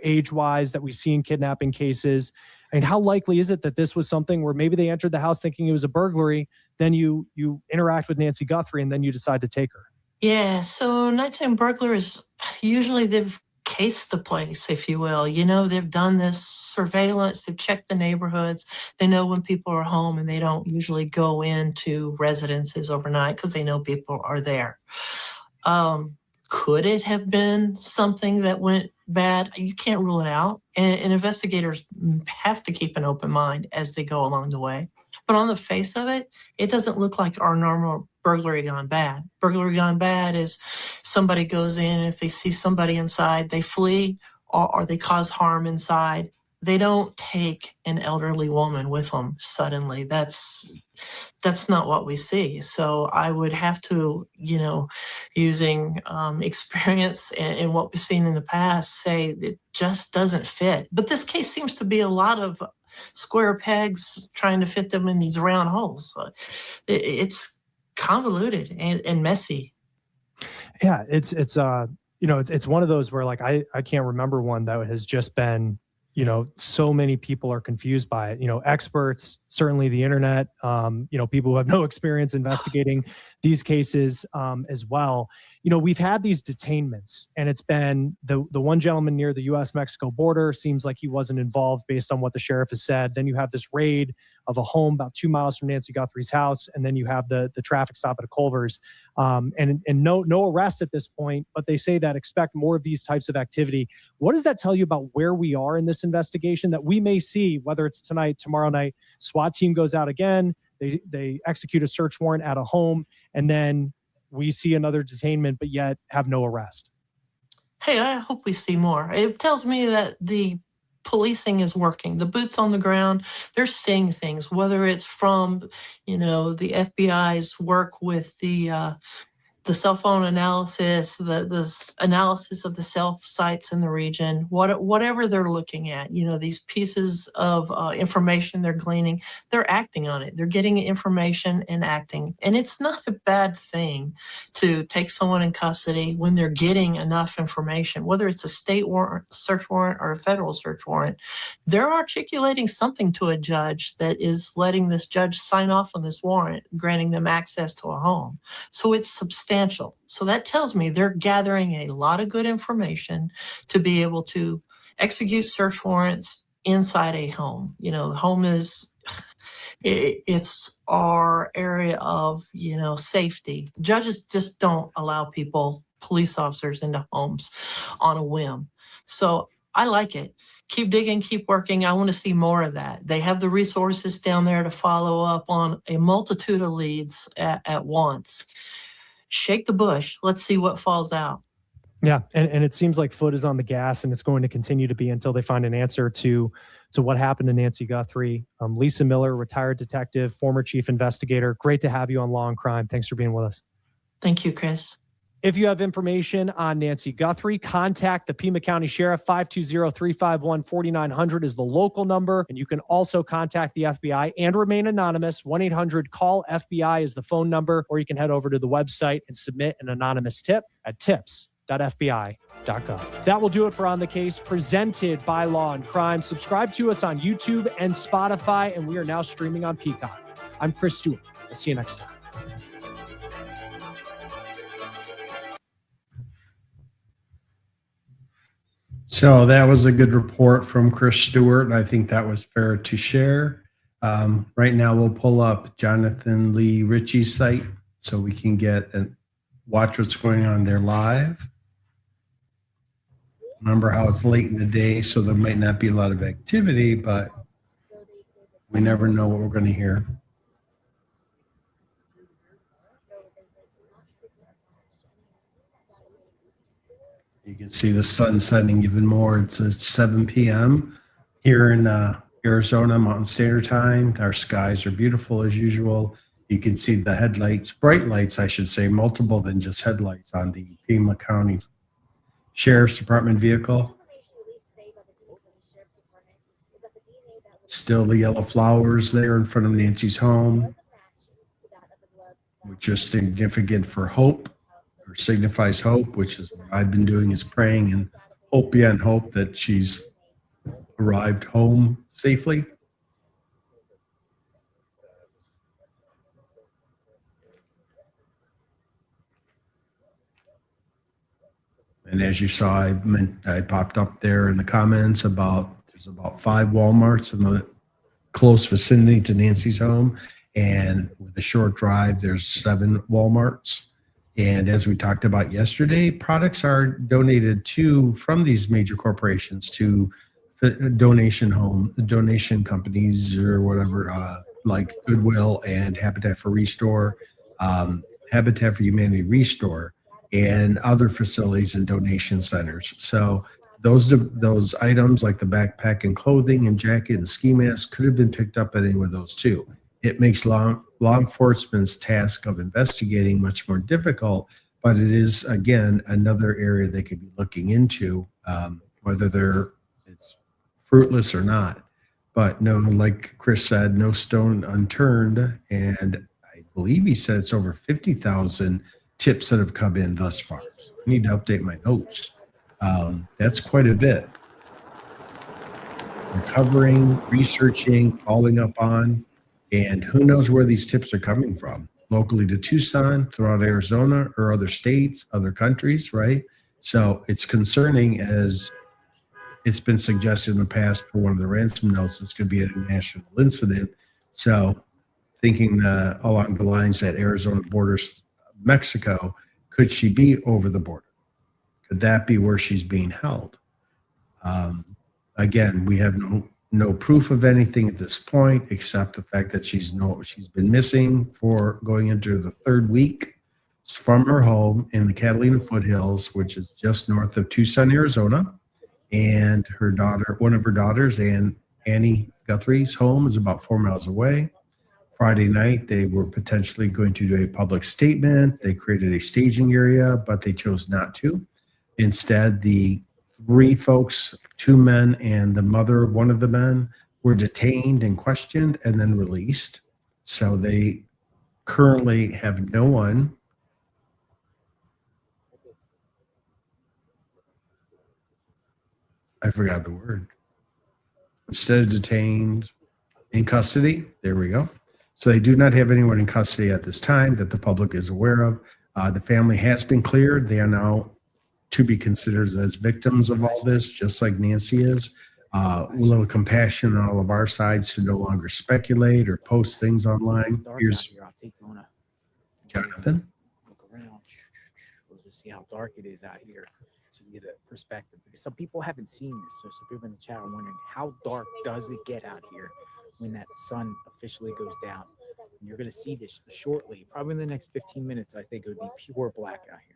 age-wise that we see in kidnapping cases. I mean, how likely is it that this was something where maybe they entered the house thinking it was a burglary, then you interact with Nancy Guthrie, and then you decide to take her? Yeah, so nighttime burglars, usually they've cased the place, if you will. They've done this surveillance, they've checked the neighborhoods, they know when people are home, and they don't usually go into residences overnight because they know people are there. Could it have been something that went bad? You can't rule it out. And investigators have to keep an open mind as they go along the way. But on the face of it, it doesn't look like our normal burglary gone bad. Burglary gone bad is somebody goes in, and if they see somebody inside, they flee or they cause harm inside. They don't take an elderly woman with them suddenly. That's not what we see. So I would have to, using experience and what we've seen in the past, say it just doesn't fit. But this case seems to be a lot of square pegs trying to fit them in these round holes. It's convoluted and messy. Yeah, it's one of those where, like, I can't remember one that has just been, so many people are confused by it. Experts, certainly the internet, people who have no experience investigating these cases as well. We've had these detainments, and it's been the one gentleman near the U.S.-Mexico border seems like he wasn't involved based on what the sheriff has said. Then you have this raid of a home about 2 miles from Nancy Guthrie's house, and then you have the traffic stop at a Culver's, and no arrests at this point. But they say that expect more of these types of activity. What does that tell you about where we are in this investigation? That we may see, whether it's tonight, tomorrow night, SWAT team goes out again, they execute a search warrant at a home, and then we see another detainment, but yet have no arrest. Hey, I hope we see more. It tells me that the policing is working. The boots on the ground, they're seeing things, whether it's from, the FBI's work with the cell phone analysis, the analysis of the cell sites in the region, whatever they're looking at, these pieces of information they're gleaning, they're acting on it. They're getting information and acting. And it's not a bad thing to take someone in custody when they're getting enough information, whether it's a state warrant, search warrant, or a federal search warrant. They're articulating something to a judge that is letting this judge sign off on this warrant, granting them access to a home. So it's substantial. So that tells me they're gathering a lot of good information to be able to execute search warrants inside a home. The home it's our area of, safety. Judges just don't allow police officers into homes on a whim. So I like it. Keep digging, keep working. I want to see more of that. They have the resources down there to follow up on a multitude of leads at once. Shake the bush. Let's see what falls out. Yeah, and it seems like foot is on the gas, and it's going to continue to be until they find an answer to what happened to Nancy Guthrie. Lisa Miller, retired detective, former chief investigator. Great to have you on Law and Crime. Thanks for being with us. Thank you, Chris. If you have information on Nancy Guthrie, contact the Pima County Sheriff. 520-351-4900 is the local number. And you can also contact the FBI and remain anonymous. 1-800-CALL-FBI is the phone number, or you can head over to the website and submit an anonymous tip at tips.fbi.gov. That will do it for On the Case, presented by Law and Crime. Subscribe to us on YouTube and Spotify, and we are now streaming on Peacock. I'm Chris Stewart. We'll see you next time. So that was a good report from Chris Stewart. I think that was fair to share. Right now, we'll pull up Jonathan Lee Ritchie's site so we can get and watch what's going on there live. Remember how it's late in the day, so there might not be a lot of activity, but we never know what we're going to hear. You can see the sun setting even more. It's 7 p.m. here in Arizona, Mountain Standard Time. Our skies are beautiful as usual. You can see the headlights, bright lights, I should say, multiple than just headlights on the Pima County Sheriff's Department vehicle. Still the yellow flowers there in front of Nancy's home, which is significant for hope, or signifies hope, which is what I've been doing, is praying and hope beyond hope that she's arrived home safely. And as you saw, I popped up there in the comments about there's about 5 Walmarts in the close vicinity to Nancy's home. And with a short drive, there's 7 Walmarts. And as we talked about yesterday, products are donated from these major corporations to donation companies or whatever, like Goodwill and Habitat for Restore, Habitat for Humanity Restore, and other facilities and donation centers. So those items like the backpack and clothing and jacket and ski mask could have been picked up at any of those too. It makes law enforcement's task of investigating much more difficult, but it is, again, another area they could be looking into, whether it's fruitless or not. But no, like Chris said, no stone unturned. And I believe he said it's over 50,000 tips that have come in thus far. So I need to update my notes. That's quite a bit. Recovering, researching, following up on, and who knows where these tips are coming from, locally to Tucson, throughout Arizona, or other states, other countries, right? So it's concerning, as it's been suggested in the past for one of the ransom notes, it's going to be a national incident. So thinking along the lines that Arizona borders Mexico, could she be over the border? Could that be where she's being held? Again, we have no proof of anything at this point, except the fact that she's been missing for going into the 3rd week from her home in the Catalina Foothills, which is just north of Tucson, Arizona. And her daughter, one of her daughters, Annie Guthrie's home, is about 4 miles away. Friday night, they were potentially going to do a public statement. They created a staging area, but they chose not to. Instead, the 3 folks, 2 men and the mother of one of the men, were detained and questioned and then released. So they currently have no one. I forgot the word. Instead of detained, in custody. There we go. So they do not have anyone in custody at this time that the public is aware of. The family has been cleared. They are now to be considered as victims of all this, just like Nancy is. A little compassion on all of our sides to no longer speculate or post things online. Here's I'll take you on a Jonathan. look around. We'll just see how dark it is out here, so you get a perspective. Because some people haven't seen this, so some people in the chat are wondering, how dark does it get out here when that sun officially goes down? And you're going to see this shortly, probably in the next 15 minutes. I think it would be pure black out here.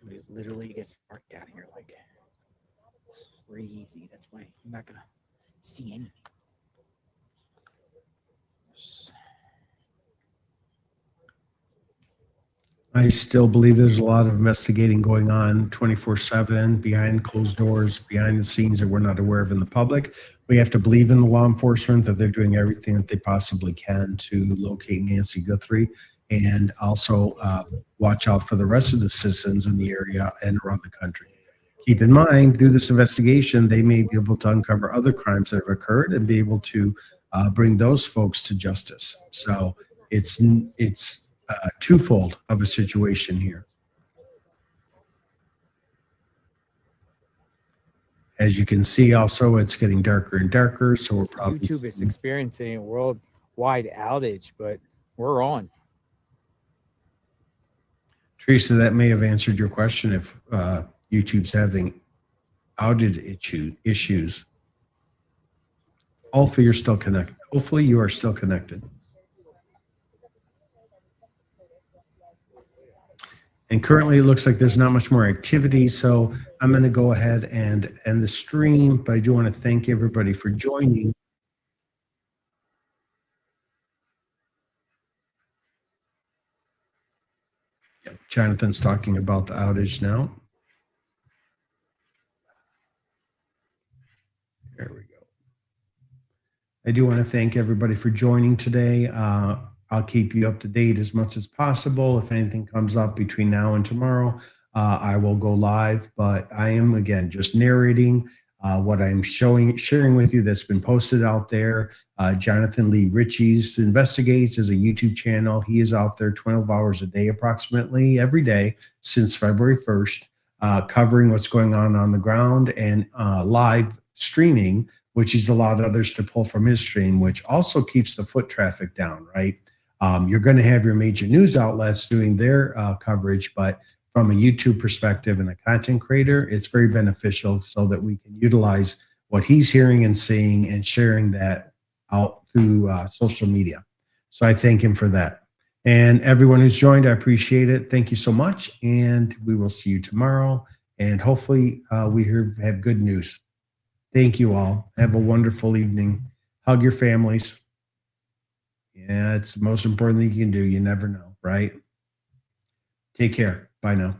Dude, it literally gets dark down here. Like, crazy. That's why you're not gonna see anything. I still believe there's a lot of investigating going on 24/7 behind closed doors, behind the scenes that we're not aware of in the public. We have to believe in the law enforcement that they're doing everything that they possibly can to locate Nancy Guthrie, and also watch out for the rest of the citizens in the area and around the country. Keep in mind, through this investigation, they may be able to uncover other crimes that have occurred and be able to bring those folks to justice. So it's twofold of a situation here. As you can see, also, it's getting darker and darker, so we're probably YouTube is experiencing a worldwide outage, but we're on. Teresa, that may have answered your question if YouTube's having outage issues. Hopefully you're still connected. Hopefully you are still connected. And currently it looks like there's not much more activity, so I'm going to go ahead and end the stream, but I do want to thank everybody for joining. Yep, Jonathan's talking about the outage now. There we go. I do want to thank everybody for joining today. I'll keep you up to date as much as possible. If anything comes up between now and tomorrow, I will go live, but I am, again, just narrating what I'm sharing with you that's been posted out there. Jonathan Lee Ritchie's Investigates is a YouTube channel. He is out there 12 hours a day, approximately every day since February 1st, covering what's going on the ground and live streaming, which he's allowed others to pull from his stream, which also keeps the foot traffic down, right? You're going to have your major news outlets doing their coverage, but from a YouTube perspective and a content creator, it's very beneficial so that we can utilize what he's hearing and seeing and sharing that out through social media. So I thank him for that. And everyone who's joined, I appreciate it. Thank you so much. And we will see you tomorrow. And hopefully we have good news. Thank you all. Have a wonderful evening. Hug your families. Yeah, it's the most important thing you can do. You never know, right? Take care. Bye now.